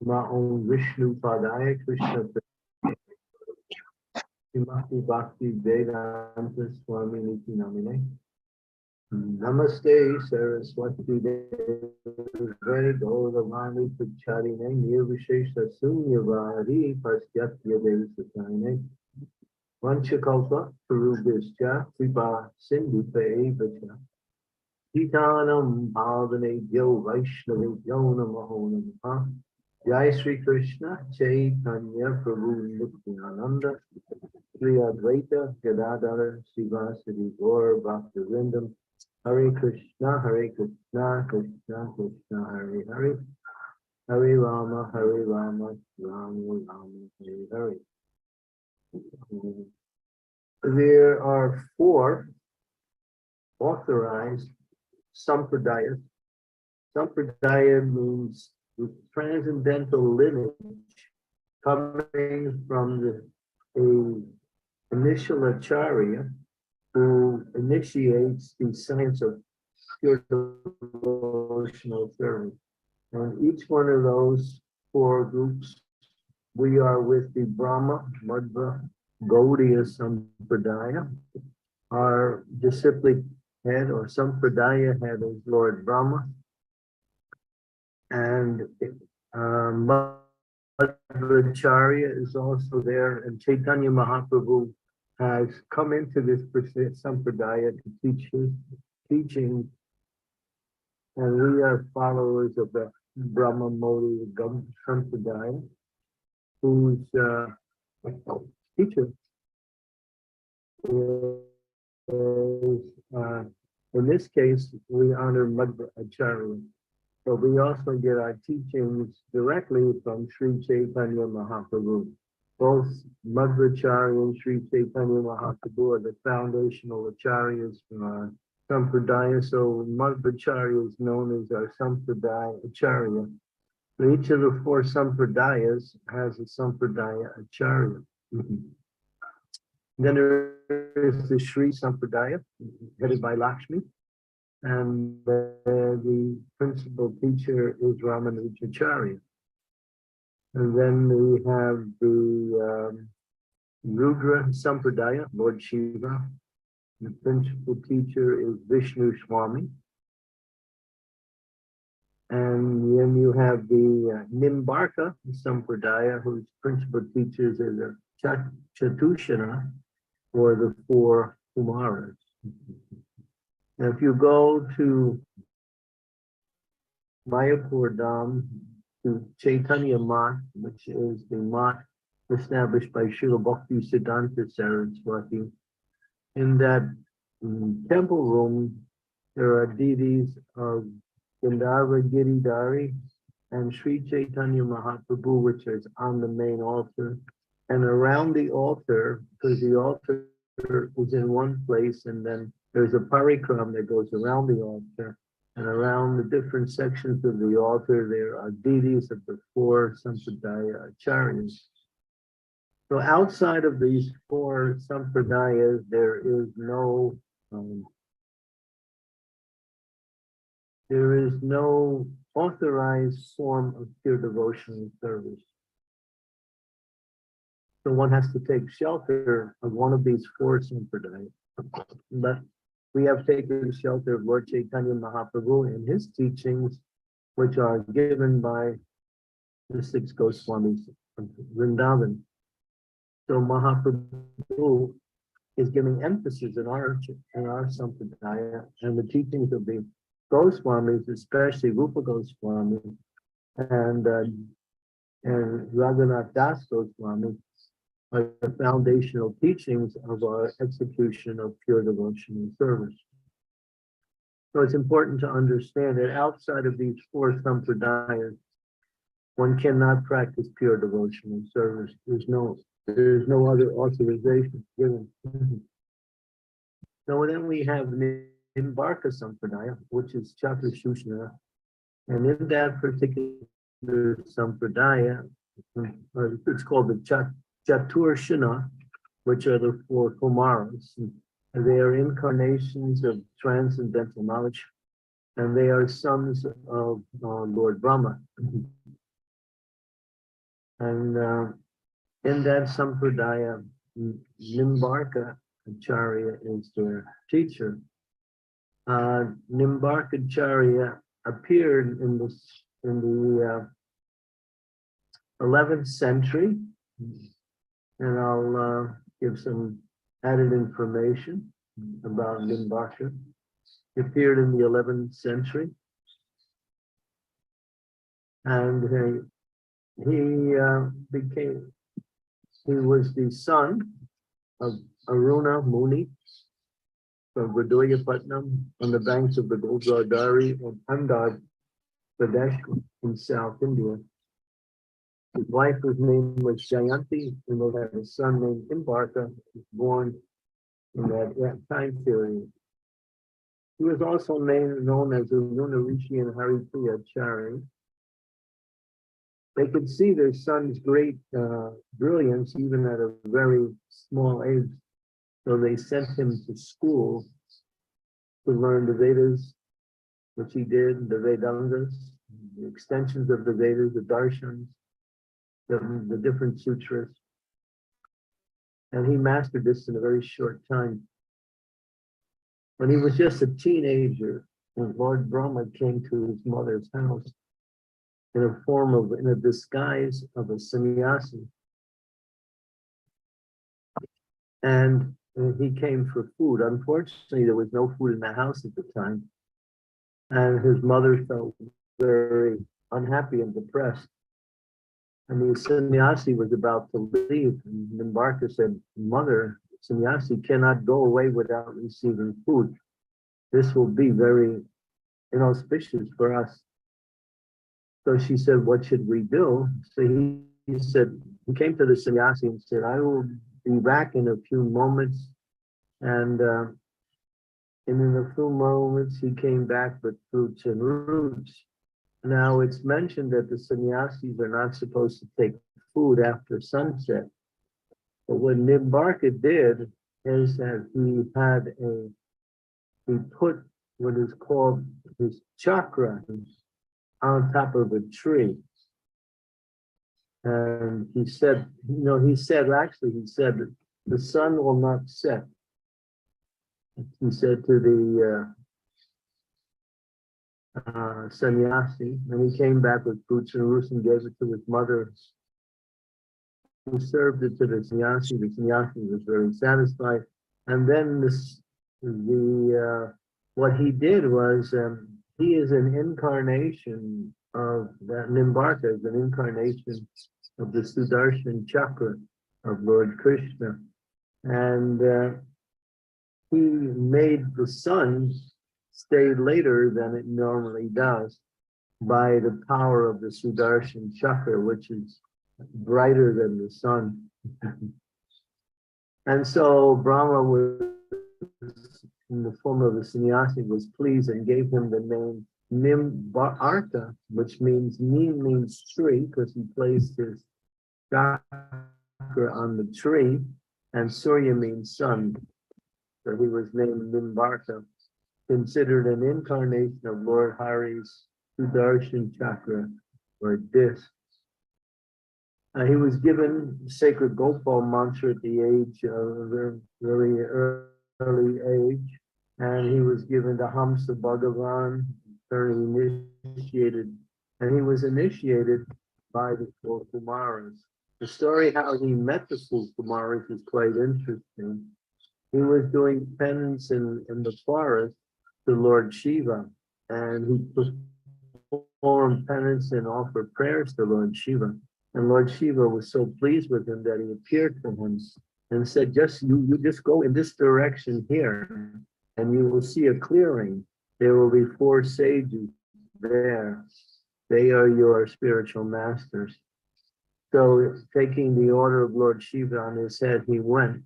Om Vishnu Padaya Krishna Srimati Bhakti Vedanta Swami Niti Namine. Namaste Saraswati Devi Gauravani Pacharine Nirvishesha Sunyavari Pasyatya Devasatane Vanchakalpa Purubhischa Kripa Sindhu Pevacha Hitanam Bhavane Yo Vaishnavi Yona Mahonamaha Jai Sri Krishna Chaitanya Prabhu Nityananda Sri Advaita Gadadhara Sivasadi Gaur Bhaktivinoda Hare Krishna Krishna Krishna Hare Hare Hare Rama Rama Rama Hare Hare. There are 4 authorized sampradayas. Sampradaya means the transcendental lineage coming from a initial acharya who initiates the science of pure devotional service. And each one of those 4 groups, we are with the Brahma, Madhva, Gaudiya Sampradaya. Our disciplic head or Sampradaya head is Lord Brahma. And Madhvacharya is also there, and Chaitanya Mahaprabhu has come into this Sampradaya to teach his teaching, and we are followers of the Brahma Modi Sampradaya, whose teacher is, in this case, we honor Madhvacharya. But we also get our teachings directly from Sri Chaitanya Mahaprabhu. Both Madhvacharya and Sri Chaitanya Mahaprabhu are the foundational acharyas from our Sampradaya. So Madhvacharya is known as our Sampradaya Acharya. So each of the 4 Sampradayas has a Sampradaya Acharya. Then there is the Sri Sampradaya, headed by Lakshmi. And the principal teacher is Ramanujacharya. And then we have the Rudra Sampradaya, Lord Shiva. The principal teacher is Vishnu Swami. And then you have the Nimbarka Sampradaya, whose principal teachers are the Chatushana, or the 4 Kumaras. Now, if you go to Mayapur Dham, to Chaitanya Math, which is the math established by Srila Bhakti Siddhanta Saraswati, in that temple room, there are deities of Gandharva Giridhari and Sri Chaitanya Mahaprabhu, which is on the main altar. And around the altar, because the altar is in one place, and then there's a parikram that goes around the altar, and around the different sections of the altar, there are deities of the 4 Sampradaya Acharyas. So outside of these 4 Sampradayas, there is no authorized form of pure devotional service. So one has to take shelter of one of these 4 Sampradayas. But we have taken shelter of Lord Chaitanya Mahaprabhu in his teachings, which are given by the 6 Goswamis of Vrindavan. So Mahaprabhu is giving emphasis in our Sampradaya, and the teachings of the Goswamis, especially Rupa Goswami and Raghunath Das Goswami, are the foundational teachings of our execution of pure devotional service. So it's important to understand that outside of these 4 Sampradayas, one cannot practice pure devotional service. There's no other authorization given. So then we have Nimbarka Sampradaya, which is Chaturshusna, and in that particular Sampradaya, it's called the Chaturshana, which are the 4 Kumaras. They are incarnations of transcendental knowledge, and they are sons of Lord Brahma. And in that sampradaya, Nimbarkacarya is their teacher. Nimbarkacarya appeared in the 11th century, and I'll give some added information about Nimbarka. He appeared in the 11th century, and he was the son of Aruna Muni from Vaduyapatnam on the banks of the Godavari and Andhra Pradesh in South India. His wife's name was Jayanti, and they had a son named Nimbarka, who was born in that time period. He was also known as Aruna Rishi and Haripriya Chari. They could see their son's great brilliance even at a very small age. So they sent him to school to learn the Vedas, which he did, the Vedangas, the extensions of the Vedas, the Darshans, the different sutras. And he mastered this in a very short time. When he was just a teenager, and Lord Brahma came to his mother's house in a disguise of a sannyasi. And he came for food. Unfortunately, there was no food in the house at the time. And his mother felt very unhappy and depressed. And the sannyasi was about to leave. And Nimbarka said, "Mother, sannyasi cannot go away without receiving food. This will be very inauspicious for us." So she said, "What should we do?" So he said, he came to the sannyasi and said, "I will be back in a few moments." And in a few moments, he came back with fruits and roots. Now, it's mentioned that the sannyasis are not supposed to take food after sunset. But what Nimbarka did is that he put what is called his chakra on top of a tree. And he said that the sun will not set. He said to the sannyasi, and he came back with fruits and roots and gave it to his mother, who served it to the sannyasi. The sannyasi was very satisfied. And then what he did was, he is an incarnation of that Nimbarka, is an incarnation of the Sudarshan chakra of Lord Krishna. And he made the sun stay later than it normally does by the power of the Sudarshan chakra, which is brighter than the sun. And so Brahma was, in the form of a sannyasi, was pleased and gave him the name Nimbarka, which means tree, because he placed his chakra on the tree, and Surya means sun. So he was named Nimbarka, considered an incarnation of Lord Hari's Sudarshan chakra, or disc. He was given sacred Gopal mantra at the age of a very early age, and he was given the Hamsa Bhagavan, very initiated, and he was initiated by the four Kumaras. The story how he met the four Kumaras is quite interesting. He was doing penance in the forest to Lord Shiva, and he performed penance and offered prayers to Lord Shiva. And Lord Shiva was so pleased with him that he appeared to him and said, you just go in this direction here, and you will see a clearing. There will be 4 sages there. They are your spiritual masters. So taking the order of Lord Shiva on his head, he went.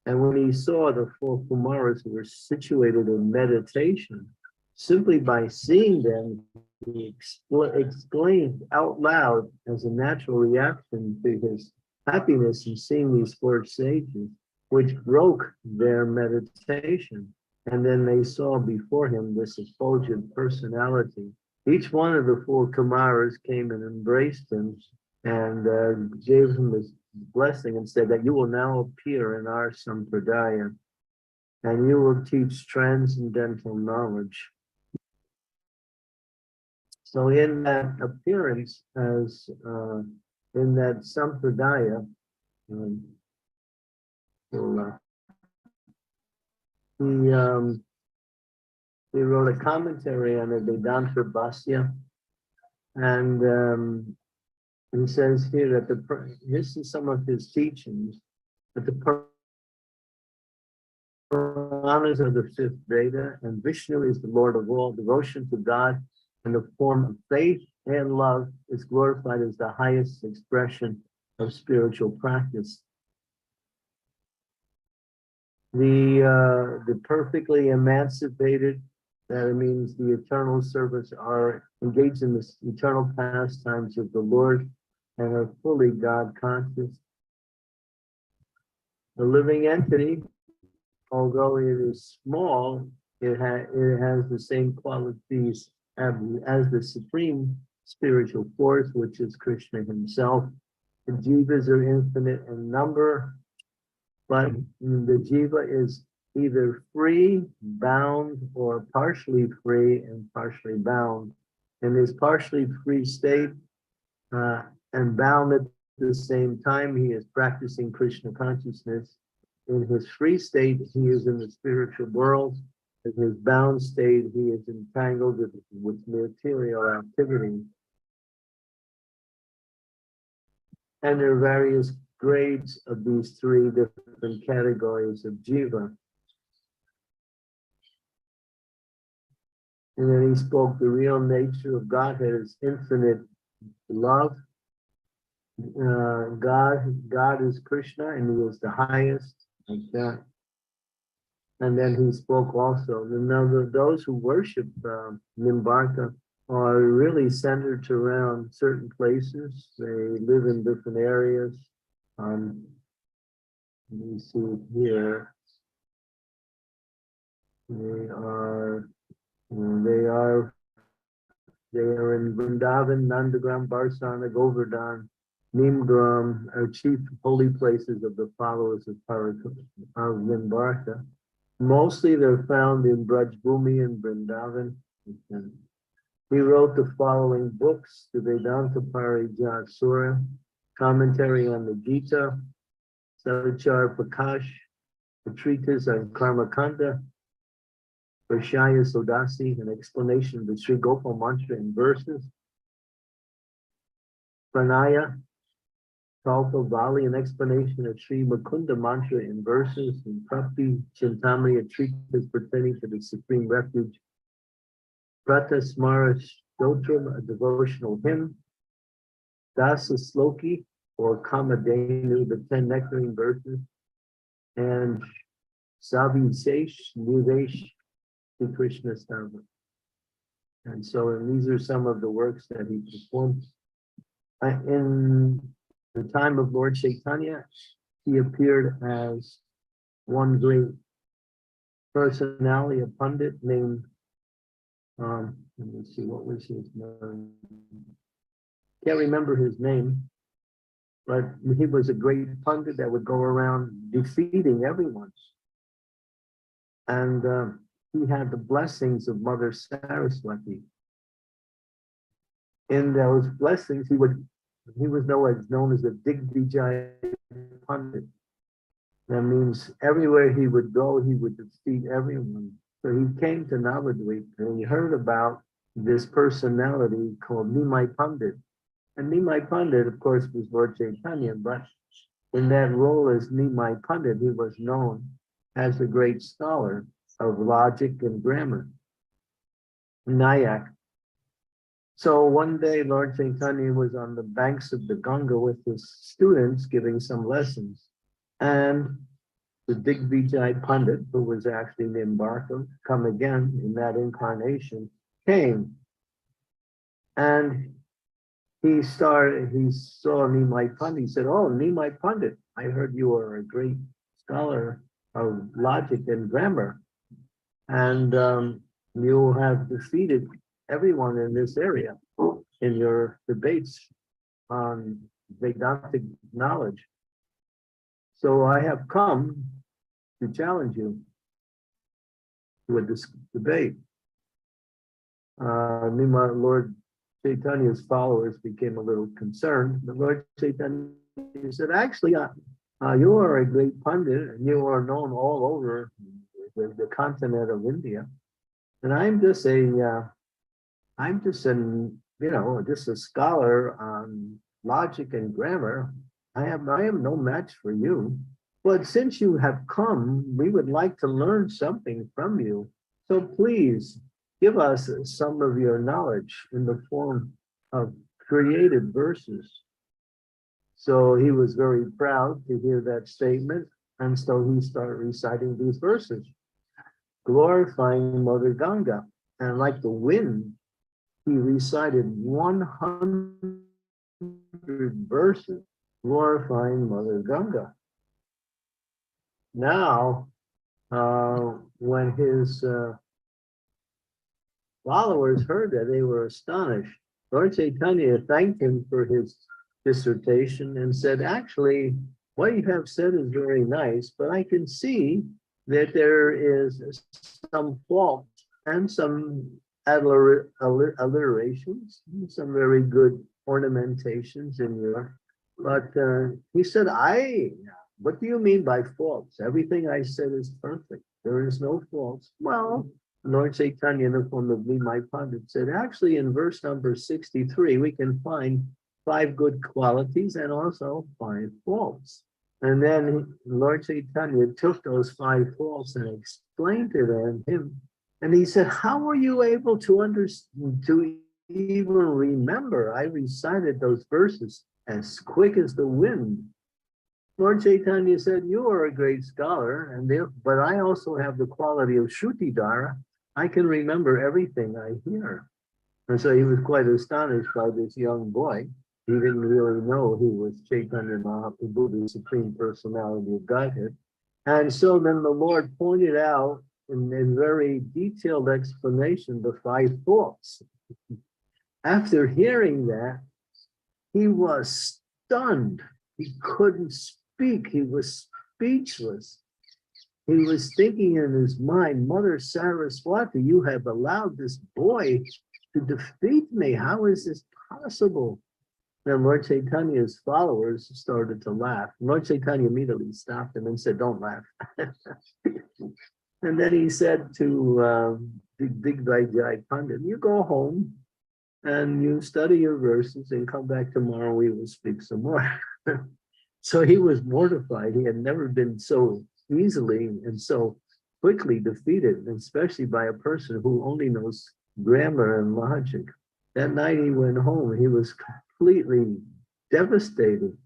And when he saw the 4 Kumaras who were situated in meditation, simply by seeing them, he exclaimed out loud as a natural reaction to his happiness in seeing these 4 sages, which broke their meditation. And then they saw before him this effulgent personality. Each one of the 4 Kumaras came and embraced him and gave him his blessing and said that you will now appear in our Sampradaya and you will teach transcendental knowledge. So in that appearance as in that Sampradaya, he wrote a commentary on the Vedanta Bhasya, and he says here that this is some of his teachings, that the Puranas are the fifth Veda, and Vishnu is the Lord of all. Devotion to God in the form of faith and love is glorified as the highest expression of spiritual practice. The perfectly emancipated, that means the eternal servants, are engaged in the eternal pastimes of the Lord and are fully God conscious. The living entity, although it is small, it has the same qualities as the supreme spiritual force, which is Krishna himself. The jivas are infinite in number, but the jiva is either free, bound, or partially free and partially bound. In his partially free state and bound at the same time, he is practicing Krishna consciousness. In his free state, he is in the spiritual world. In his bound state, he is entangled with material activity. And there are various grades of these three different categories of jiva. And then he spoke the real nature of Godhead is infinite love. God is Krishna, and he is the highest, like that. And then he spoke also, those who worship Nimbarka are really centered around certain places. They live in different areas. Let me see here. They are in Vrindavan, Nandagram, Barsana, Govardhan, Nimgram, are chief holy places of the followers of Nimbarka. Mostly they're found in Braj Bhumi and Vrindavan. He wrote the following books: the Vedanta Parijat Sura, commentary on the Gita, Sarachar Prakash, the treatise on Karma Kanda, Varshaya Sodasi, an explanation of the Sri Gopal mantra in verses, Pranaya, Kalpa Vali, an explanation of Sri Mukunda mantra in verses, and Prapti Chintamani, a treatise pertaining to the supreme refuge, Prata Smara Stotram, a devotional hymn, Dasa Sloki, or Kamadenu, the 10 nectarine verses, and Savisesh Nivesh to Krishna Stava. And so these are some of the works that he performed. In the time of Lord Chaitanya, he appeared as one great personality, a pundit named, let me see, what was his name? Can't remember his name, but he was a great pundit that would go around defeating everyone. And he had the blessings of Mother Saraswati. In those blessings, he was known as the Digvijay Pandit. That means everywhere he would go, he would defeat everyone. So he came to Navadvip and he heard about this personality called Nimai Pandit. And Nimai Pandit, of course, was Lord Chaitanya, but in that role as Nimai Pandit, he was known as a great scholar of logic and grammar, Nayak. So one day, Lord Chaitanya was on the banks of the Ganga with his students giving some lessons. And the Digvijay Pandit, who was actually Nimbarka, come again in that incarnation, came. And he saw Nimai Pandit. He said, "Oh, Nimai Pandit, I heard you are a great scholar of logic and grammar. And you have defeated everyone in this area in your debates on Vedantic knowledge. So I have come to challenge you with this debate. Lord Chaitanya's followers became a little concerned. The Lord Chaitanya said, actually, you are a great pundit and you are known all over the continent of India. And I'm just just a scholar on logic and grammar. I am no match for you. But since you have come, we would like to learn something from you. So please give us some of your knowledge in the form of created verses. So he was very proud to hear that statement. And so he started reciting these verses, glorifying Mother Ganga. And like the wind, he recited 100 verses glorifying Mother Ganga. Now, when his followers heard that, they were astonished. Lord Chaitanya thanked him for his dissertation and said, actually, what you have said is very nice, but I can see that there is some fault and some alliterations, some very good ornamentations in your, but he said, what do you mean by faults? Everything I said is perfect. There is no faults. Well, Lord Chaitanya in the form of me, my Pandit, said, actually in verse number 63, we can find 5 good qualities and also 5 faults. And then Lord Chaitanya took those 5 faults and explained to him. And he said, how were you able to understand, to even remember? I recited those verses as quick as the wind. Lord Chaitanya said, you are a great scholar, but I also have the quality of Shrutidara. I can remember everything I hear. And so he was quite astonished by this young boy. He didn't really know he was Chaitanya Mahaprabhu, the Supreme Personality of Godhead. And so then the Lord pointed out in very detailed explanation the 5 faults. After hearing that, he was stunned. He couldn't speak. He was speechless. He was thinking in his mind, Mother Saraswati, you have allowed this boy to defeat me. How is this possible? Then Lord Chaitanya's followers started to laugh. Lord Chaitanya immediately stopped him and said, don't laugh. And then he said to Digvijay Pandit, you go home and you study your verses and come back tomorrow, we will speak some more. So he was mortified. He had never been so easily and so quickly defeated, especially by a person who only knows grammar and logic. That night he went home, he was completely devastated.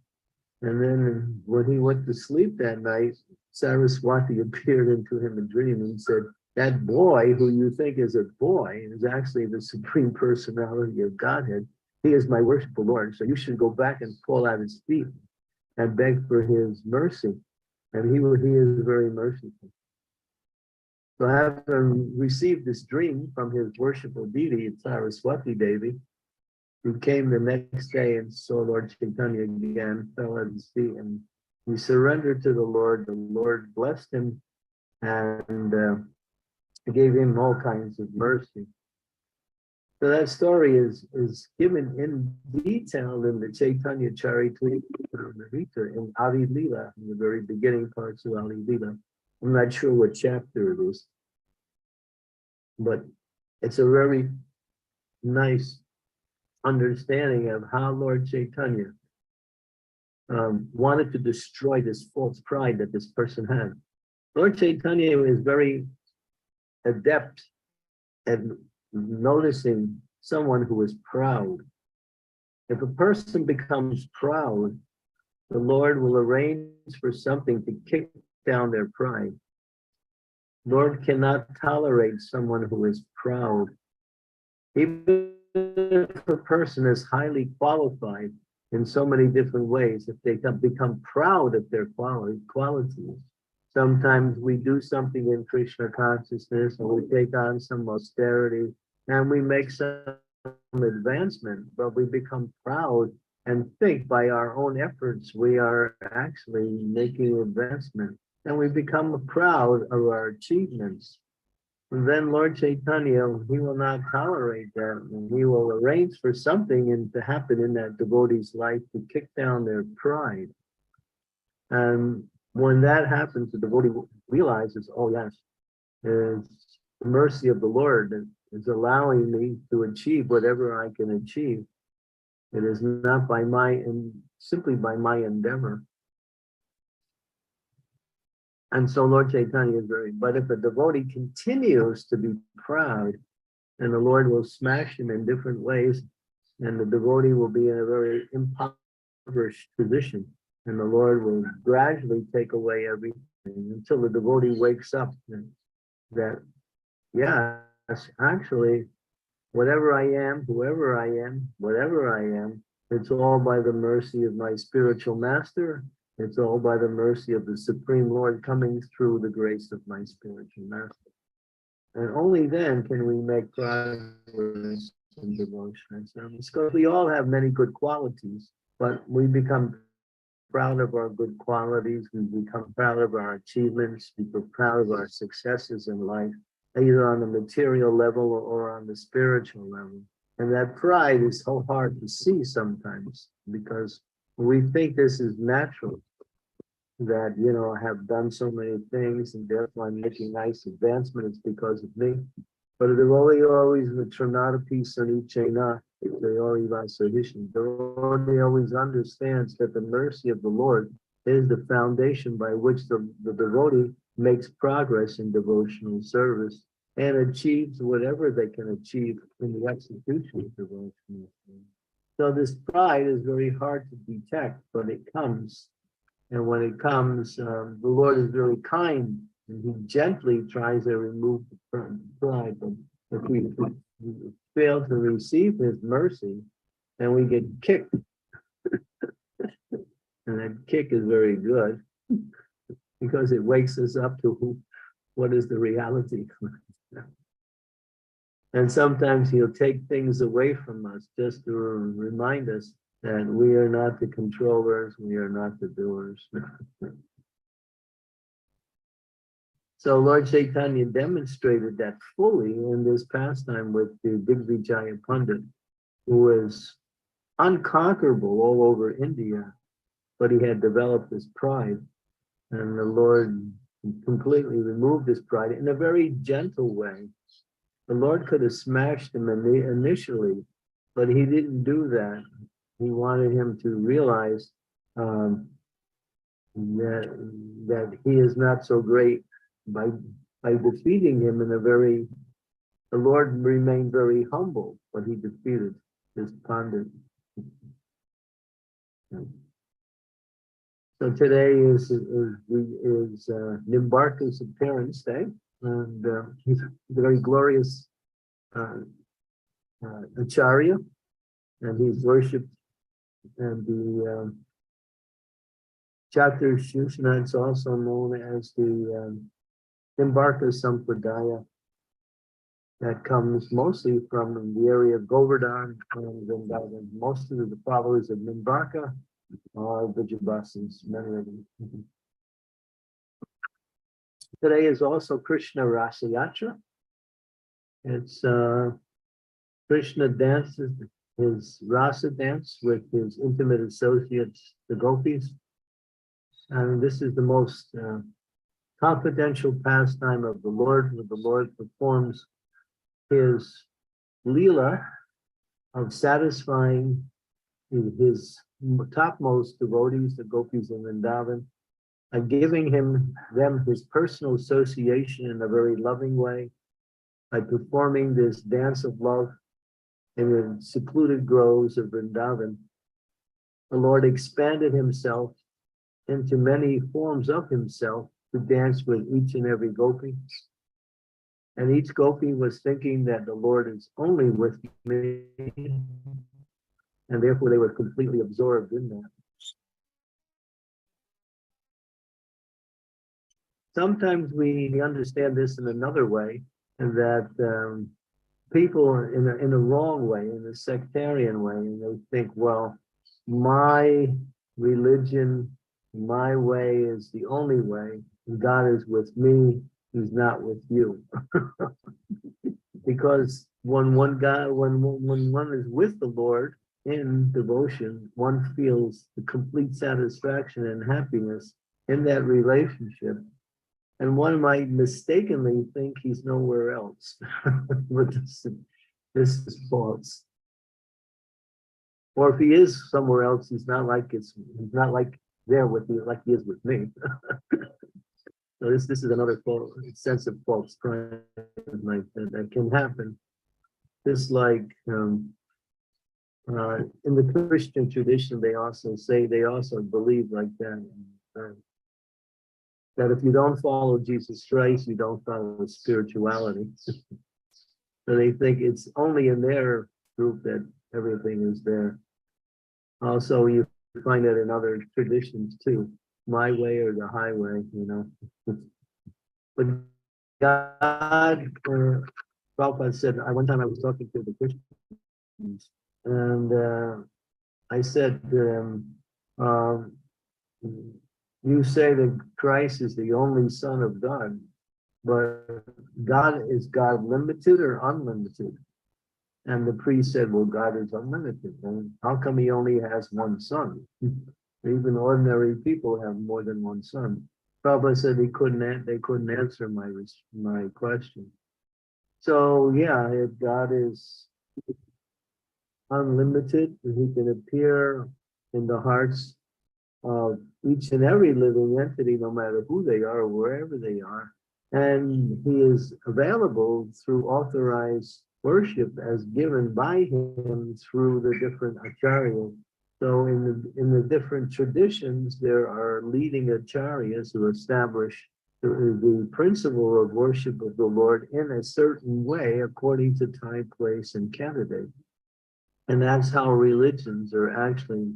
And then when he went to sleep that night, Saraswati appeared into him in a dream and said, that boy who you think is a boy is actually the Supreme Personality of Godhead. He is my worshipful Lord. So you should go back and fall at his feet and beg for his mercy. And he is very merciful. So having received this dream from his worshipful deity, Saraswati Devi, who came the next day and saw Lord Chaitanya again, fell at his feet, and he surrendered to the Lord. The Lord blessed him and gave him all kinds of mercy. So that story is given in detail in the Chaitanya Charitamrita in Adi Lila, in the very beginning parts of Adi Lila. I'm not sure what chapter it is, but it's a very nice understanding of how Lord Chaitanya wanted to destroy this false pride that this person had. Lord Chaitanya is very adept at noticing someone who is proud. If a person becomes proud, the Lord will arrange for something to kick down their pride. Lord cannot tolerate someone who is proud. Even if a person is highly qualified in so many different ways, if they become proud of their qualities. Sometimes we do something in Krishna consciousness and we take on some austerity and we make some advancement, but we become proud and think by our own efforts we are actually making advancement, and we become proud of our achievements. And then Lord Chaitanya, he will not tolerate that, and he will arrange for something to happen in that devotee's life to kick down their pride. And when that happens, the devotee realizes, oh yes, it's the mercy of the Lord that is allowing me to achieve whatever I can achieve. It is not by simply by my endeavor. And so Lord Chaitanya is but if a devotee continues to be proud, and the Lord will smash him in different ways, and the devotee will be in a very impoverished position, and the Lord will gradually take away everything until the devotee wakes up that, yes, actually, whatever I am, whoever I am, whatever I am, it's all by the mercy of my spiritual master. It's all by the mercy of the Supreme Lord coming through the grace of my spiritual master. And only then can we make progress in devotion and service. Because we all have many good qualities, but we become proud of our good qualities. We become proud of our achievements. We become proud of our successes in life, either on the material level or on the spiritual level. And that pride is so hard to see sometimes, because we think this is natural, that, I have done so many things and therefore I'm making nice advancements because of me. But the devotee always always understands that the mercy of the Lord is the foundation by which the devotee makes progress in devotional service and achieves whatever they can achieve in the execution of devotional service. So this pride is very hard to detect, but it comes. And when it comes, the Lord is very kind, and he gently tries to remove the pride. But if we fail to receive his mercy, then we get kicked. And that kick is very good, because it wakes us up to what is the reality. And sometimes he'll take things away from us just to remind us that we are not the controllers, we are not the doers. So Lord Chaitanya demonstrated that fully in this pastime with the Digvijaya Pandit, who is unconquerable all over India, but he had developed this pride, and the Lord completely removed his pride in a very gentle way. The Lord could have smashed him initially, but he didn't do that. He wanted him to realize that he is not so great by defeating him the Lord remained very humble, but he defeated this Pandit. So today is Nimbarka's appearance day, and he's a very glorious Acharya, and he's worshipped. And the Chatur Shushna is also known as the Nimbarka Sampradaya, that comes mostly from the area of Govardhan and Vrindavan. Most of the followers of Nimbarka are Vijabasins, many of them. Today is also Krishna Rasa Yatra. It's Krishna dances his rasa dance with his intimate associates, the gopis. And this is the most confidential pastime of the Lord, where the Lord performs his leela of satisfying his topmost devotees, the gopis in Vrindavan, and giving them his personal association in a very loving way by performing this dance of love in the secluded groves of Vrindavan. The Lord expanded himself into many forms of himself to dance with each and every gopi. And each gopi was thinking that the Lord is only with me, and therefore they were completely absorbed in that. Sometimes we understand this in another way, and that people in a wrong way, in a sectarian way, and they think, well, my religion, my way is the only way. God is with me, he's not with you. Because when one is with the Lord in devotion, one feels the complete satisfaction and happiness in that relationship. And one might mistakenly think he's nowhere else. But this is false. Or if he is somewhere else, he's not like there with you like he is with me. So this is another sense of false pride that can happen. Just like in the Christian tradition, they also believe like that. That if you don't follow Jesus Christ, you don't follow spirituality. So they think it's only in their group that everything is there. Also, you find that in other traditions too. My way or the highway, But God, Prabhupada said, one time I was talking to the Christians, and I said to them, you say that Christ is the only Son of God, but is God limited or unlimited? And the priest said, well, God is unlimited. And how come he only has one son? Even ordinary people have more than one son. Prabhupada said they couldn't answer my question. So yeah, if God is unlimited, he can appear in the hearts of each and every living entity, no matter who they are or wherever they are. And he is available through authorized worship as given by him through the different acharyas. So in the different traditions, there are leading acharyas who establish the principle of worship of the Lord in a certain way according to time, place, and candidate. And that's how religions are actually.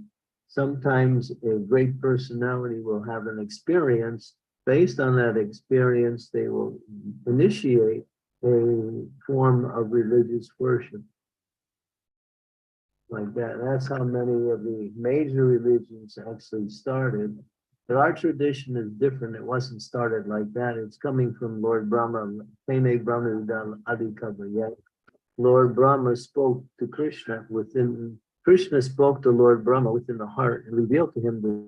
Sometimes a great personality will have an experience. Based on that experience, they will initiate a form of religious worship. Like that. That's how many of the major religions actually started. But our tradition is different. It wasn't started like that. It's coming from Lord Brahma. Lord Brahma spoke to Krishna Krishna spoke to Lord Brahma within the heart and revealed to him the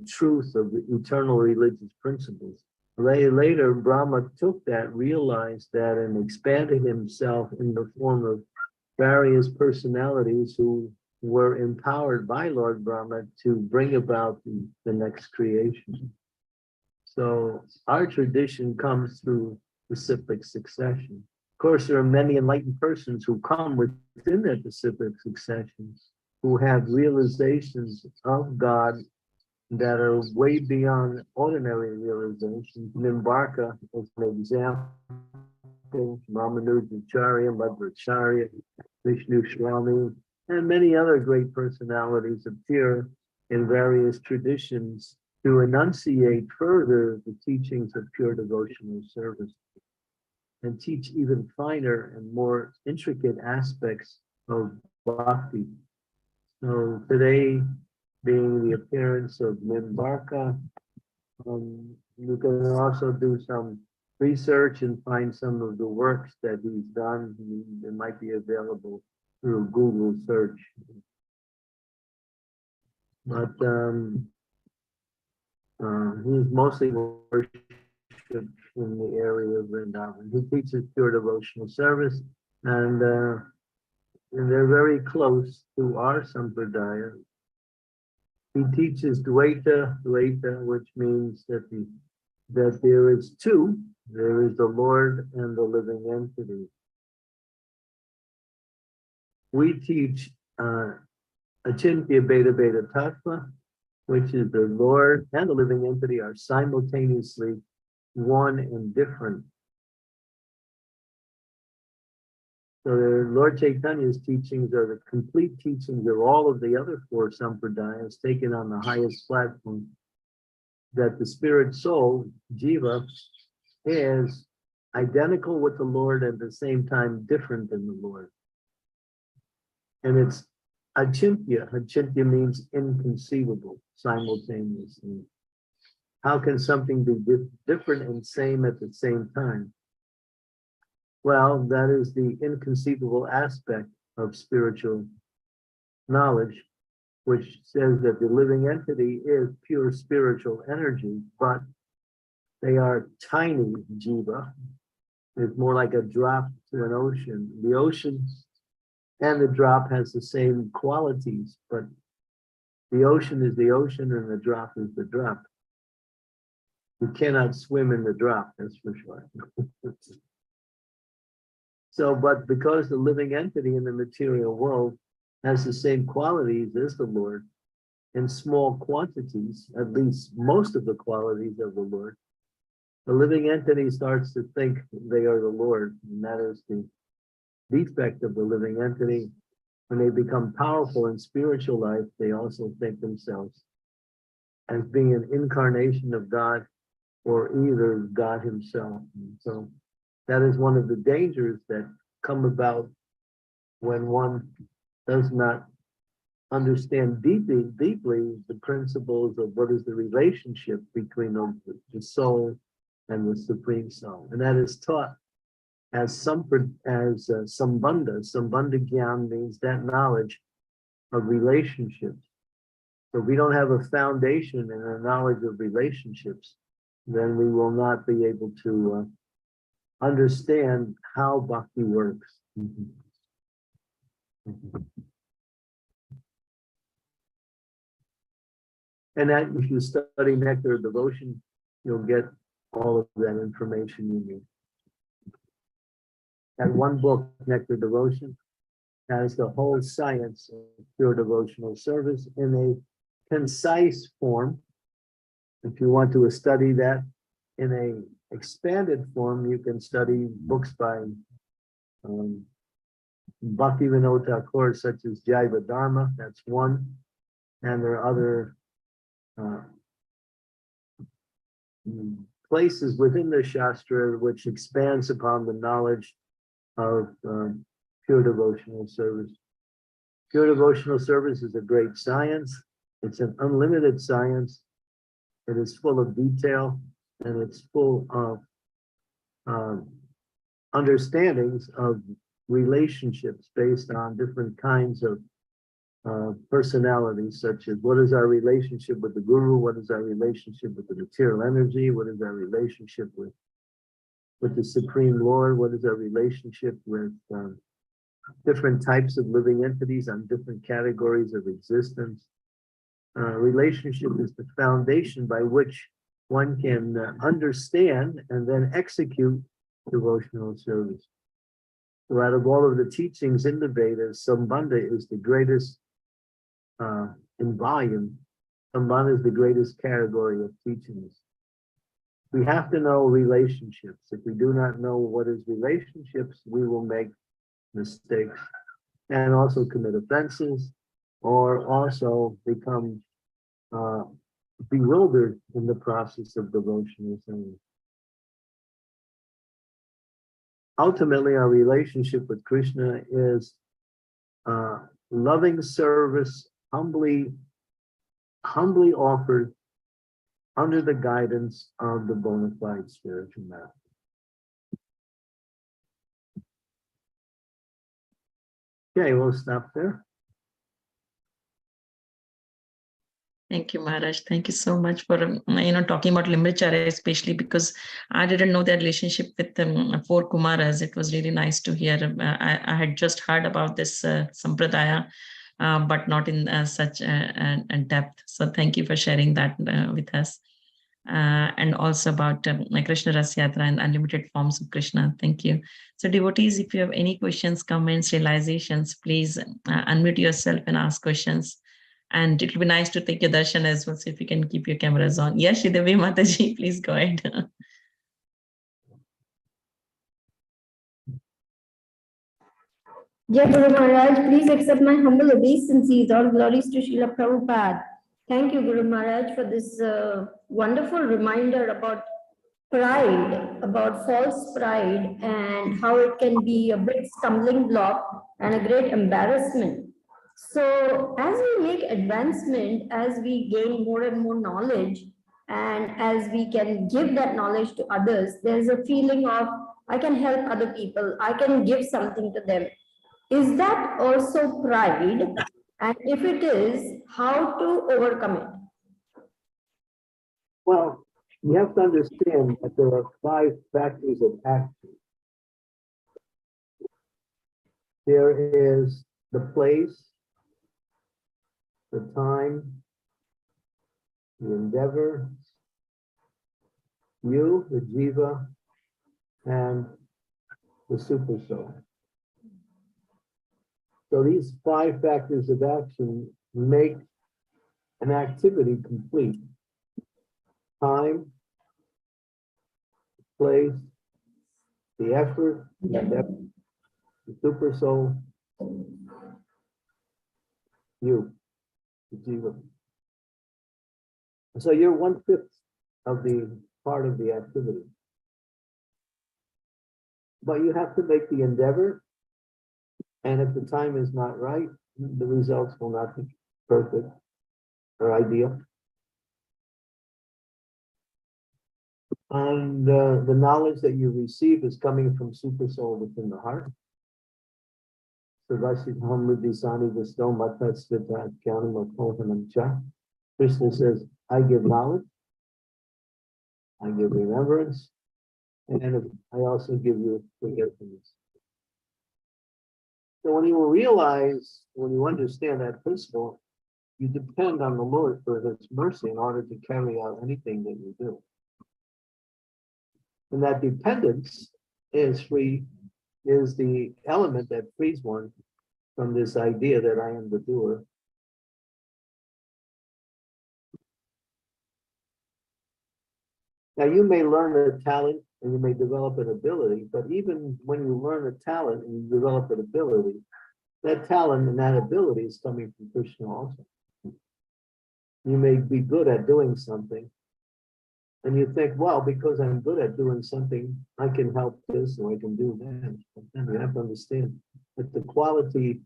truth of the eternal religious principles. Later, Brahma took that, realized that, and expanded himself in the form of various personalities who were empowered by Lord Brahma to bring about the next creation. So our tradition comes through specific succession. Of course, there are many enlightened persons who come within that specific succession, who have realizations of God that are way beyond ordinary realizations. Nimbarka is an example. Ramanujacharya, Madhvacharya, Vishnu Swami, and many other great personalities appear in various traditions to enunciate further the teachings of pure devotional service and teach even finer and more intricate aspects of bhakti. So today, being the appearance of Nimbarka, you can also do some research and find some of the works that he's done. It might be available through Google search. But he's mostly worshipped in the area of Vrindavan. He teaches pure devotional service, and they're very close to our sampradaya. He teaches Dvaita, which means that there is two. There is the Lord and the living entity. We teach Achintya Beta Beta Tattva, which is the Lord and the living entity are simultaneously one and different. So Lord Chaitanya's teachings are the complete teachings of all of the other four sampradayas taken on the highest platform, that the spirit soul, Jiva, is identical with the Lord and at the same time different than the Lord. And it's achintya. Achintya means inconceivable, simultaneously. How can something be different and same at the same time? Well, that is the inconceivable aspect of spiritual knowledge, which says that the living entity is pure spiritual energy, but they are tiny jiva. It's more like a drop to an ocean. The ocean and the drop has the same qualities, but the ocean is the ocean and the drop is the drop. You cannot swim in the drop, that's for sure. So, but because the living entity in the material world has the same qualities as the Lord, in small quantities, at least most of the qualities of the Lord, the living entity starts to think they are the Lord, and that is the defect of the living entity. When they become powerful in spiritual life, they also think themselves as being an incarnation of God or either God himself. And so that is one of the dangers that come about when one does not understand deeply the principles of what is the relationship between the soul and the Supreme Soul. And that is taught as sambandha. Sambandha gyan means that knowledge of relationships. So if we don't have a foundation and a knowledge of relationships, then we will not be able to understand how bhakti works. And that if you study Nectar of Devotion, you'll get all of that information you need. That one book, Nectar of Devotion, has the whole science of pure devotional service in a concise form. If you want to study that in a expanded form, you can study books by Bhaktivinoda Thakur, such as Jaiva Dharma, that's one. And there are other places within the Shastra which expands upon the knowledge of pure devotional service. Pure devotional service is a great science. It's an unlimited science. It is full of detail and it's full of understandings of relationships based on different kinds of personalities, such as what is our relationship with the Guru, what is our relationship with the material energy, what is our relationship with the Supreme Lord, what is our relationship with different types of living entities on different categories of existence. Relationship is the foundation by which one can understand and then execute devotional service. So out of all of the teachings in the Vedas, Sambandha is the greatest in volume. Sambandha is the greatest category of teachings. We have to know relationships. If we do not know what is relationships, we will make mistakes and also commit offenses or also become bewildered in the process of devotional service. Ultimately, our relationship with Krishna is loving service, humbly offered under the guidance of the bona fide spiritual master. Okay, we'll stop there. Thank you, Maharaj. Thank you so much for talking about Nimbarkacarya, especially because I didn't know their relationship with four Kumaras. It was really nice to hear. I had just heard about this sampradaya, but not in such a depth. So thank you for sharing that with us. And also about Krishna Rasyatra and unlimited forms of Krishna. Thank you. So devotees, if you have any questions, comments, realizations, please unmute yourself and ask questions. And it will be nice to take your darshan as well. So if you can keep your cameras on. Yes, Shridevi Mataji, please go ahead. Jai Guru Maharaj, please accept my humble obeisances. All glories to Srila Prabhupada. Thank you, Guru Maharaj, for this wonderful reminder about pride, about false pride, and how it can be a big stumbling block and a great embarrassment So as we make advancement, as we gain more and more knowledge, and as we can give that knowledge to others, there's a feeling of, I can help other people, I can give something to them. Is that also pride? And if it is, how to overcome it? Well, you have to understand that there are 5 factors of action. There is the place, the time, the endeavor, you, the jiva, and the super soul. So these 5 factors of action make an activity complete. Time, place, the effort, the endeavor, the super soul, you, the jiva. So you're 1/5 of the part of the activity. But you have to make the endeavor, and if the time is not right, the results will not be perfect or ideal. And the knowledge that you receive is coming from super soul within the heart. Krishna says, I give knowledge, I give remembrance, and I also give you forgetfulness. So when you realize, when you understand that principle, you depend on the Lord for His mercy in order to carry out anything that you do. And that dependence is the element that frees one from this idea that I am the doer. Now you may learn a talent and you may develop an ability, but even when you learn a talent and you develop an ability, that talent and that ability is coming from Krishna also. You may be good at doing something, and you think, well, because I'm good at doing something, I can help this or I can do that. But then you have to understand that the quality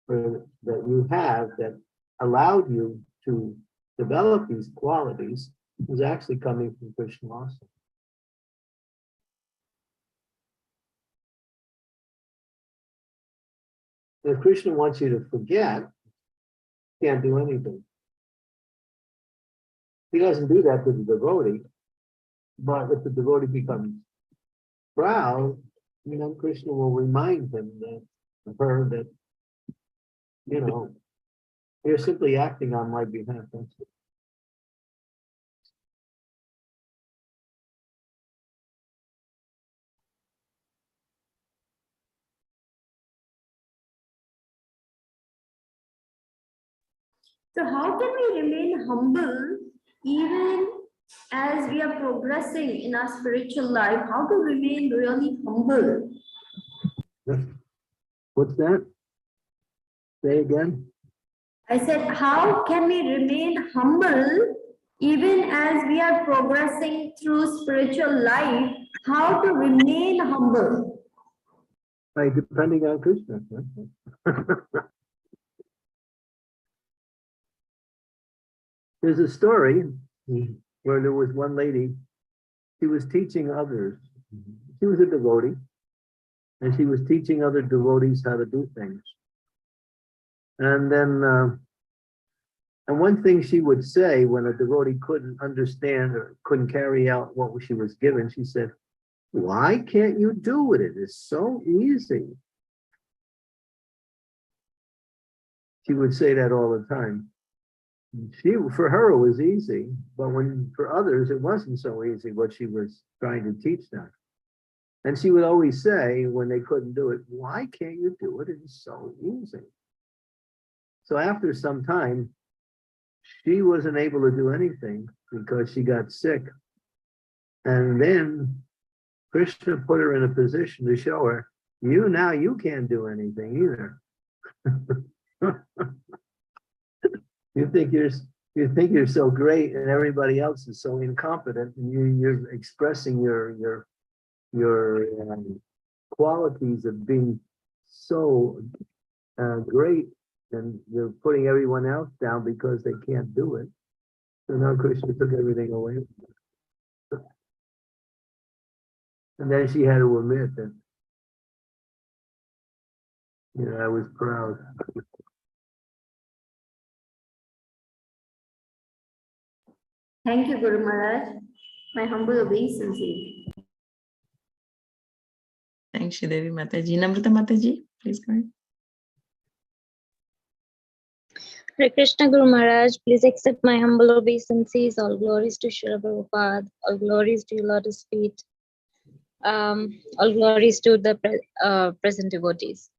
that you have that allowed you to develop these qualities is actually coming from Krishna also. If Krishna wants you to forget, you can't do anything. He doesn't do that to the devotee, but if the devotee becomes proud, then Krishna will remind him that, you're simply acting on my behalf. That's it. So how can we remain humble even as we are progressing in our spiritual life? How to remain really humble? What's that? Say again. I said, how can we remain humble even as we are progressing through spiritual life? How to remain humble? By depending on Krishna. There's a story where there was one lady, she was teaching others. She was a devotee, and she was teaching other devotees how to do things. And then, and one thing she would say when a devotee couldn't understand or couldn't carry out what she was given, she said, why can't you do it? It is so easy. She would say that all the time. For her, it was easy, but for others, it wasn't so easy what she was trying to teach them. And she would always say when they couldn't do it, why can't you do it? It is so easy. So after some time, she wasn't able to do anything because she got sick. And then Krishna put her in a position to show her, you can't do anything either. You think you're so great and everybody else is so incompetent, and you're expressing your qualities of being so great, and they're putting everyone else down because they can't do it. So now Krishna took everything away. And then she had to admit that, I was proud. Thank you, Guru Maharaj. My humble obeisance. Thanks, Devi Mataji. Namrata Mataji, please go ahead. Hare Krishna Guru Maharaj, please accept my humble obeisances. All glories to Srila Prabhupada, all glories to your lotus feet, all glories to the present devotees.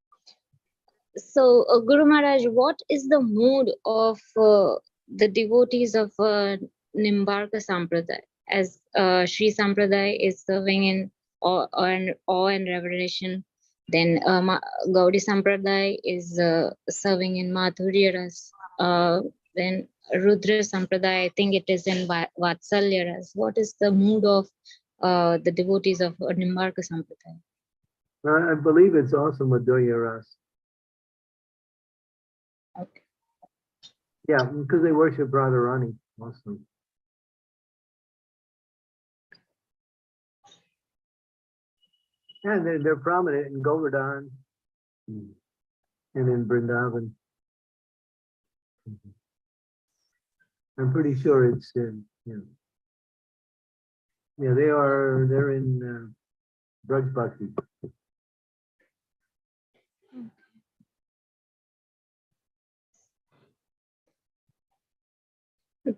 So, Guru Maharaj, what is the mood of the devotees of Nimbarka Sampradaya, as Sri Sampradaya is serving in awe and reverence? Then Gaudiya Sampradaya is serving in Madhurya Ras. Then Rudra Sampradaya, I think it is in Vatsalya Ras. What is the mood of the devotees of Nimbarka Sampradaya? I believe it's also Madhurya Ras. Okay. Yeah, because they worship Radharani also. And they're prominent in Govardhan and in Vrindavan. I'm pretty sure it's in, they're in Braj Bhakti.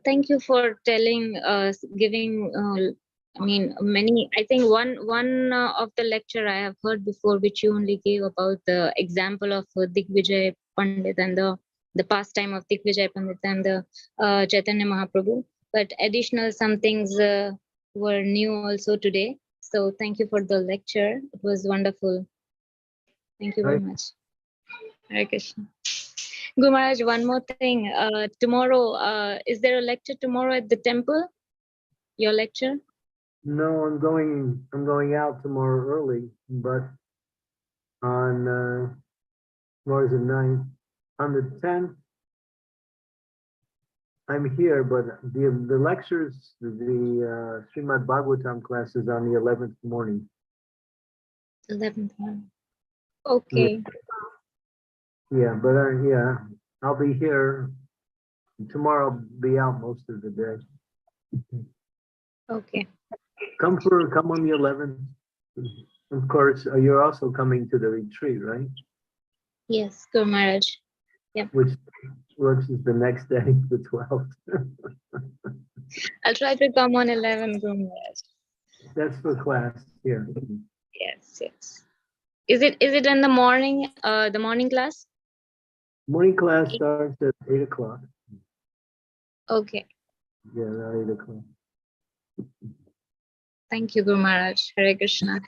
Thank you for telling us, giving. I think one of the lecture I have heard before, which you only gave about the example of Digvijay Pandit and the pastime of Digvijay Pandit and the Chaitanya Mahaprabhu. But additional some things were new also today. So thank you for the lecture. It was wonderful. Thank you very much. Hare Krishna. Guru Maharaj, one more thing. Tomorrow, is there a lecture tomorrow at the temple? Your lecture? No, I'm going out tomorrow early, but on tomorrow's the 9th. On the 10th, I'm here, but the lectures, the Srimad Bhagavatam class is on the 11th morning. 11th morning. Okay. Yeah, but I'll be here. Tomorrow I'll be out most of the day. Okay. Come on the 11th. Of course, you're also coming to the retreat, right? Yes, Guru Maharaj. Yeah. Which is the next day, the 12th. I'll try to come on 11th, Guru Maharaj. That's for class here. Yes. Is it in the morning? The morning class? Morning class starts at 8 o'clock. Okay. Yeah, around 8 o'clock. Thank you, Guru Maharaj. Hare Krishna.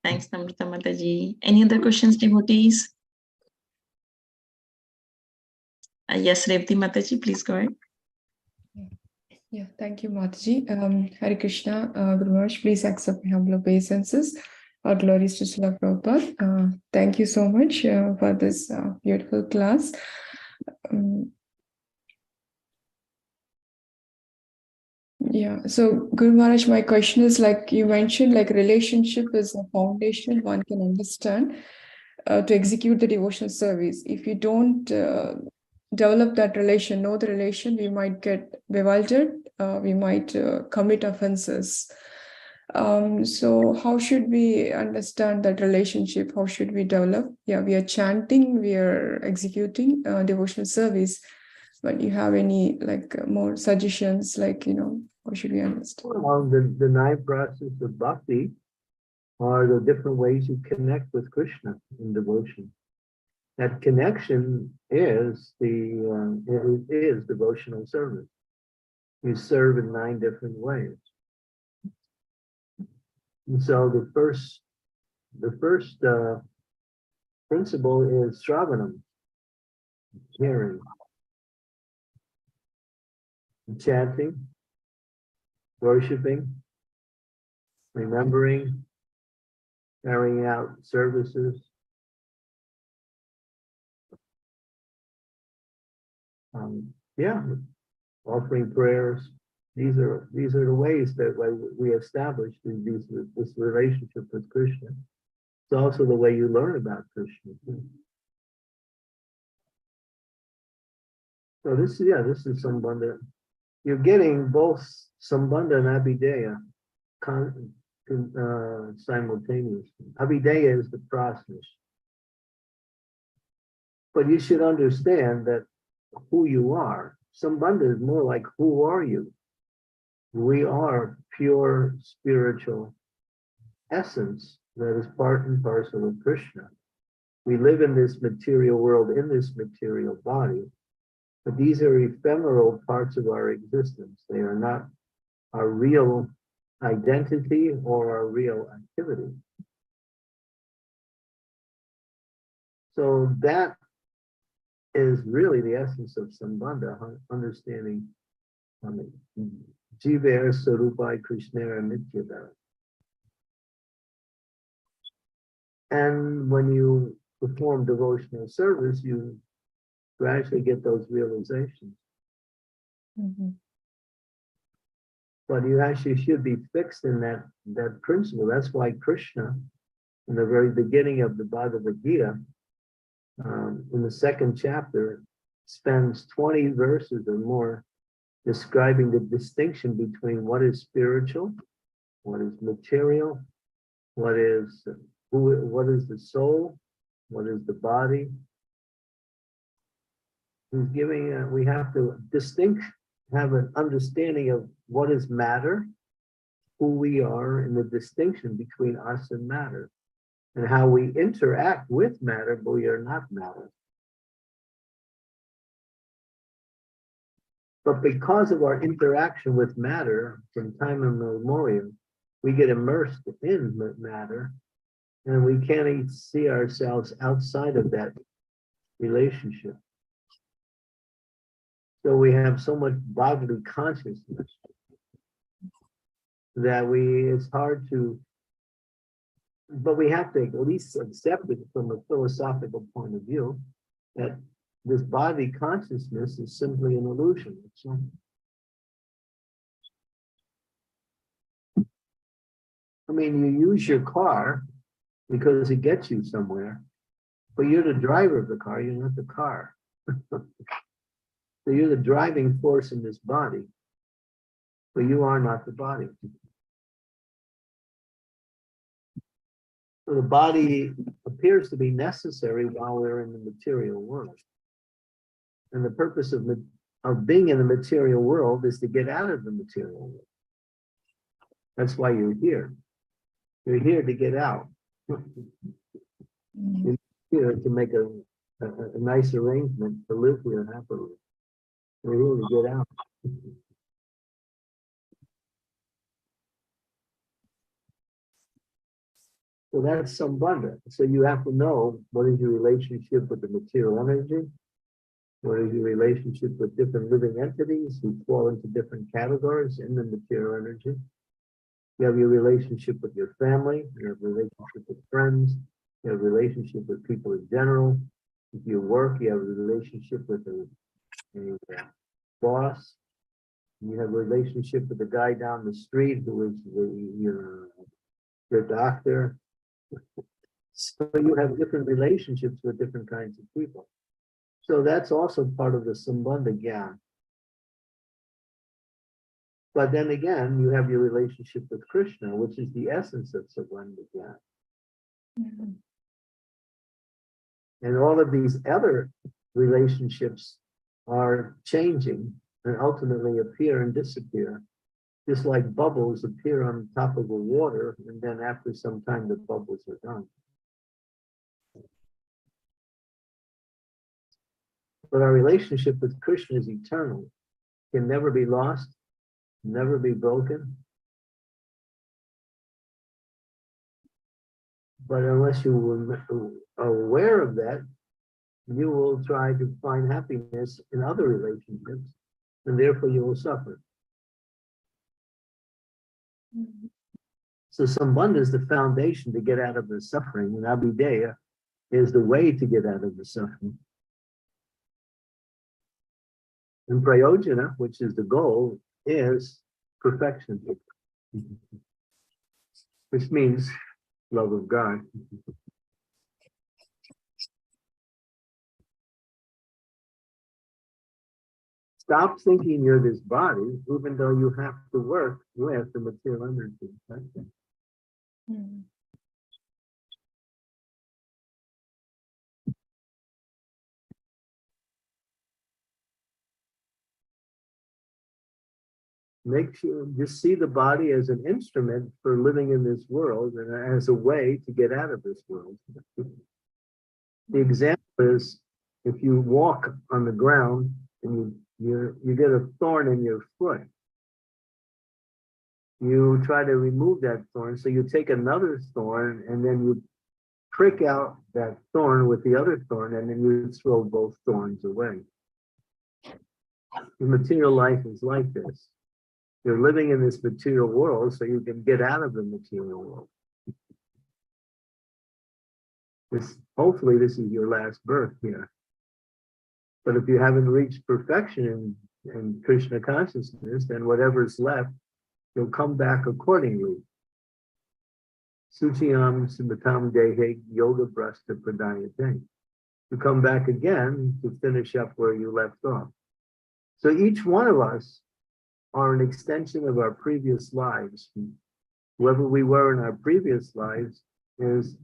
Thanks, Namrata Mataji. Any other questions, devotees? Yes, Revati Mataji, please go ahead. Yeah, thank you, Mataji. Hare Krishna, Guru Maharaj, please accept my humble obeisances. Our glories to Srila Prabhupada. Thank you so much for this beautiful class. Yeah, so Guru Maharaj, my question is, like you mentioned, like relationship is a foundation one can understand to execute the devotional service. If you don't develop that relation, know the relation, we might get bewildered, we might commit offenses. So how should we understand that relationship? How should we develop? Yeah, we are chanting, we are executing devotional service. But you have any more suggestions, how should we understand? Well, the 9 process of bhakti are the different ways you connect with Krishna in devotion. That connection is devotional service. You serve in 9 different ways. And so the first principle is Shravanam, hearing, chanting, worshiping, remembering, carrying out services, Yeah, offering prayers. These are the ways that we establish this relationship with Krishna. It's also the way you learn about Krishna. So this is Sambandha. You're getting both Sambandha and Abhideya simultaneously. Abhideya is the process. But you should understand that who you are. Sambandha is more like, who are you? We are pure spiritual essence that is part and parcel of Krishna. We live in this material world, in this material body, but these are ephemeral parts of our existence. They are not our real identity or our real activity. So that is really the essence of Sambandha, understanding Jiver Sarupai Krishnera Nityada. And when you perform devotional service, you gradually get those realizations. Mhm. But you actually should be fixed in that principle. That's why Krishna, in the very beginning of the Bhagavad Gita, in the second chapter, spends 20 verses or more describing the distinction between what is spiritual, what is material, what is the soul, what is the body. He's giving, we have to have an understanding of what is matter, who we are, and the distinction between us and matter, and how we interact with matter, but we are not matter. But because of our interaction with matter from time immemorial, we get immersed in matter, and we can't see ourselves outside of that relationship. So we have so much bodily consciousness that it's hard to, but we have to at least accept it from a philosophical point of view, that this body consciousness is simply an illusion. I mean, you use your car because it gets you somewhere, but you're the driver of the car, you're not the car. So you're the driving force in this body, but you are not the body. So the body appears to be necessary while we're in the material world. And the purpose of being in the material world is to get out of the material world. That's why you're here. You're here to get out. You're here to make a nice arrangement to live here happily. You're here to get out. So that's Sambandha. So you have to know what is your relationship with the material energy, what is your relationship with different living entities who fall into different categories in the material energy. You have your relationship with your family, you have a relationship with friends, you have a relationship with people in general. If you work, you have a relationship with a boss. You have a relationship with the guy down the street who is your doctor. So you have different relationships with different kinds of people. So that's also part of the Sambandha Gyan. But then again, you have your relationship with Krishna, which is the essence of Sambandha Gyan. Mhm. And all of these other relationships are changing and ultimately appear and disappear, just like bubbles appear on top of the water, and then after some time the bubbles are gone. But our relationship with Krishna is eternal, can never be lost, never be broken. But unless you are aware of that, you will try to find happiness in other relationships, and therefore you will suffer. Mhm. So Sambandha is the foundation to get out of the suffering, and Abhideya is the way to get out of the suffering. And prayojana, which is the goal, is perfection, which means love of God. Stop thinking you're this body, even though you have to work with the material energy. Mm. Make sure just see the body as an instrument for living in this world and as a way to get out of this world. The example is if you walk on the ground and you get a thorn in your foot. You try to remove that thorn, so you take another thorn and then you prick out that thorn with the other thorn, and then you throw both thorns away. The material life is like this. You're living in this material world so you can get out of the material world. Hopefully this is your last birth here. But if you haven't reached perfection in Krishna consciousness, then whatever's left, you'll come back accordingly. Suchiyam Simatam Dehe Yoga Brasta Pradayate. You come back again to finish up where you left off. So each one of us are an extension of our previous lives. Whoever we were in our previous lives is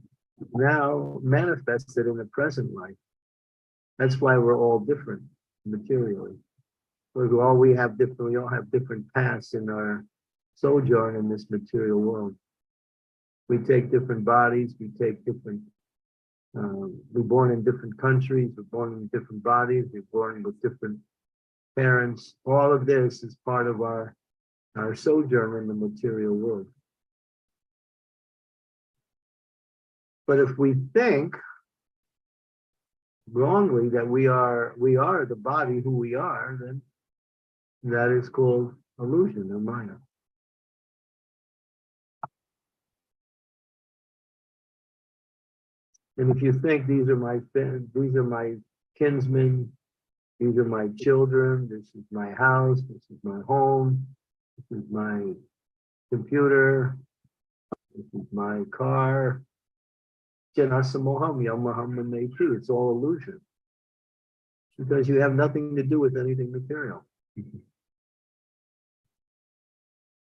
now manifested in the present life. That's why we're all different materially. We all have different paths in our sojourn in this material world. We take different bodies, we're born in different countries, we're born in different bodies, we're born with different parents. All of this is part of our sojourn in the material world. But if we think wrongly that we are the body who we are, then that is called illusion or maya. And if you think these are my kinsmen, these are my children, this is my house, this is my home, this is my computer, this is my car, it's all illusion. Because you have nothing to do with anything material.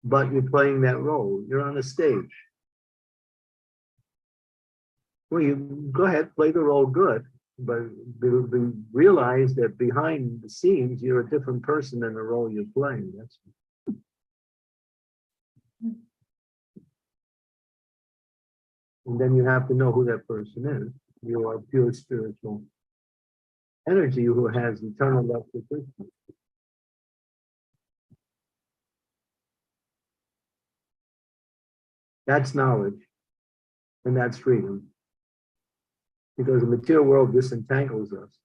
But you're playing that role. You're on a stage. Well, you go ahead, play the role good, but realize that behind the scenes, you're a different person than the role you're playing. That's and then you have to know who that person is. You are pure spiritual energy who has eternal love for Krishna. That's knowledge, and that's freedom. Because the material world disentangles us,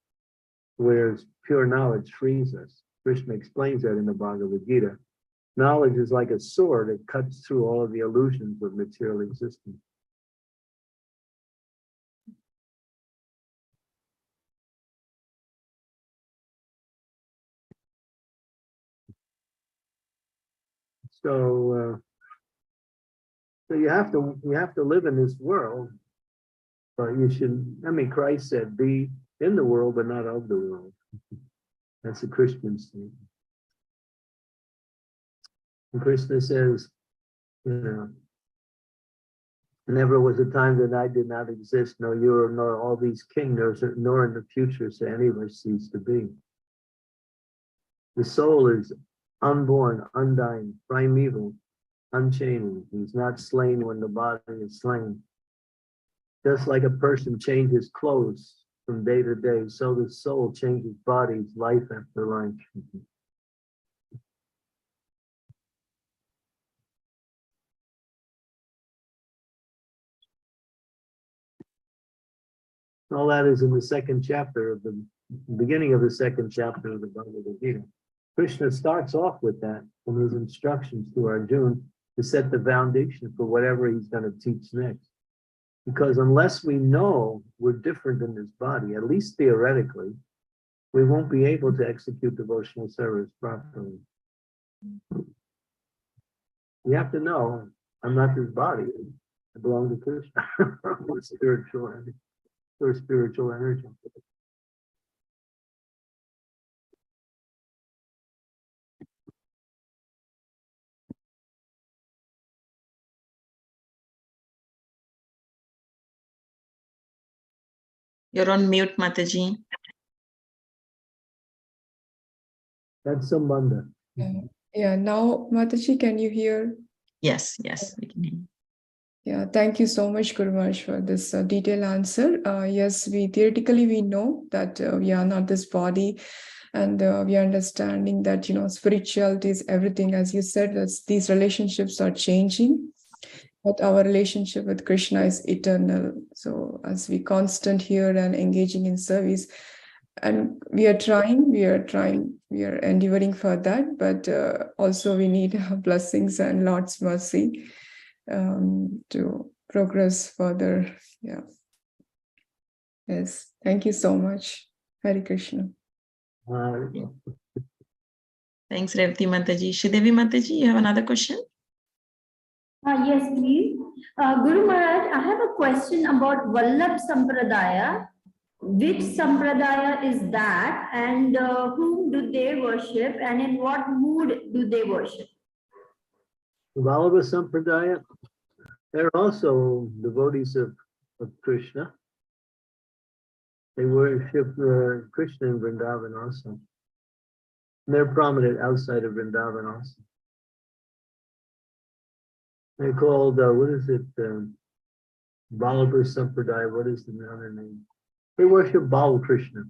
whereas pure knowledge frees us. Krishna explains that in the Bhagavad Gita. Knowledge is like a sword that cuts through all of the illusions of material existence. So you have to live in this world, but you should. I mean, Christ said, "Be in the world, but not of the world." That's a Christian statement. And Krishna says, never was a time that I did not exist, nor you, nor all these kingdoms, nor in the future shall any of us cease to be. The soul is unborn, undying, primeval, unchanging. He's not slain when the body is slain. Just like a person changes clothes from day to day, so the soul changes bodies life after life. All that is in the second chapter of the beginning of the second chapter of the Bhagavad Gita. Krishna starts off with that in his instructions to Arjuna to set the foundation for whatever he's going to teach next. Because unless we know we're different in this body, at least theoretically, we won't be able to execute devotional service properly. You have to know, I'm not this body. I belong to Krishna. We're spiritual energy. You're on mute, Mataji. That's Sambandha. Yeah, now Mataji, can you hear? Yes, we can hear you. Yeah, thank you so much, Guru Maharaj, for this detailed answer. Yes, we theoretically know that we are not this body, and we are understanding that spirituality is everything. As you said, that these relationships are changing, but our relationship with Krishna is eternal. So as we constant here and engaging in service, and we are endeavoring for that, but also we need blessings and Lord's mercy to progress further. Yeah. Yes. Thank you so much. Hare Krishna. Thanks, Revati Mataji. Shridevi Mataji, you have another question? Yes, please. Guru Maharaj, I have a question about Vallabh Sampradaya. Which Sampradaya is that, and whom do they worship, and in what mood do they worship? Vallabha Sampradaya, they're also devotees of Krishna. They worship Krishna in Vrindavan also. And they're prominent outside of Vrindavan also. They're called, what is it? Vallabha Sampradaya, what is the other name? They worship Bala Krishna.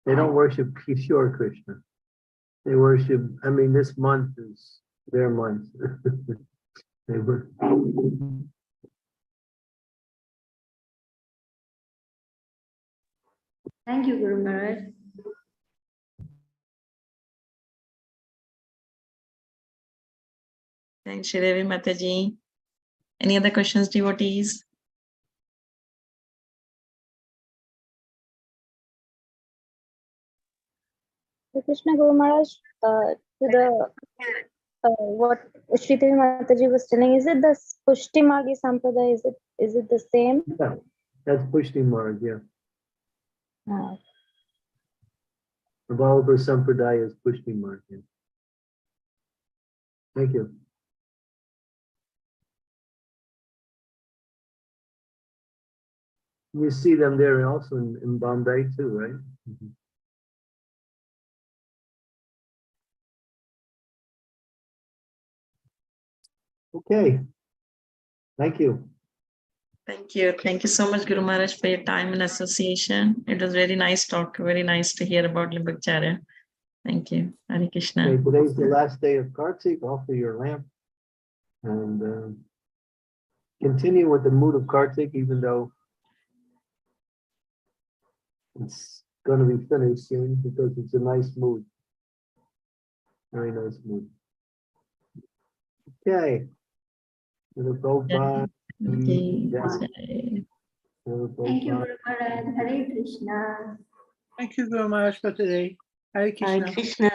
They don't worship Kishore Krishna. They worship, I mean, this month is their month. They were. Thank you, Guru Maharaj. Thanks, Shridevi Mataji. Any other questions, devotees? Krishna Guru Maharaj, what Shridevi Mataji was telling, is it the Pushti Margi Sampradaya? Is it the same? Yeah, that's Pushti Marg, yeah. The Vallabha Sampradaya is Pushti Marg. Yeah. Thank you. You see them there also in Bombay too, right? Mm-hmm. Okay. Thank you. Thank you. Thank you so much, Guru Maharaj, for your time and association. It was very nice talk. Very nice to hear about Nimbarkacarya. Thank you. Hare Krishna. Okay, today's the last day of Kartik. Offer your lamp and continue with the mood of Kartik, even though it's going to be finished soon, because it's a nice mood. Very nice mood. Okay. We'll go by. Thank you, Guru Maharaj. Hare Krishna. Thank you very much for today. Hare Krishna. Hare Krishna.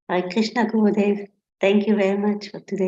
Hare Krishna, Gurudev. Thank you very much for today.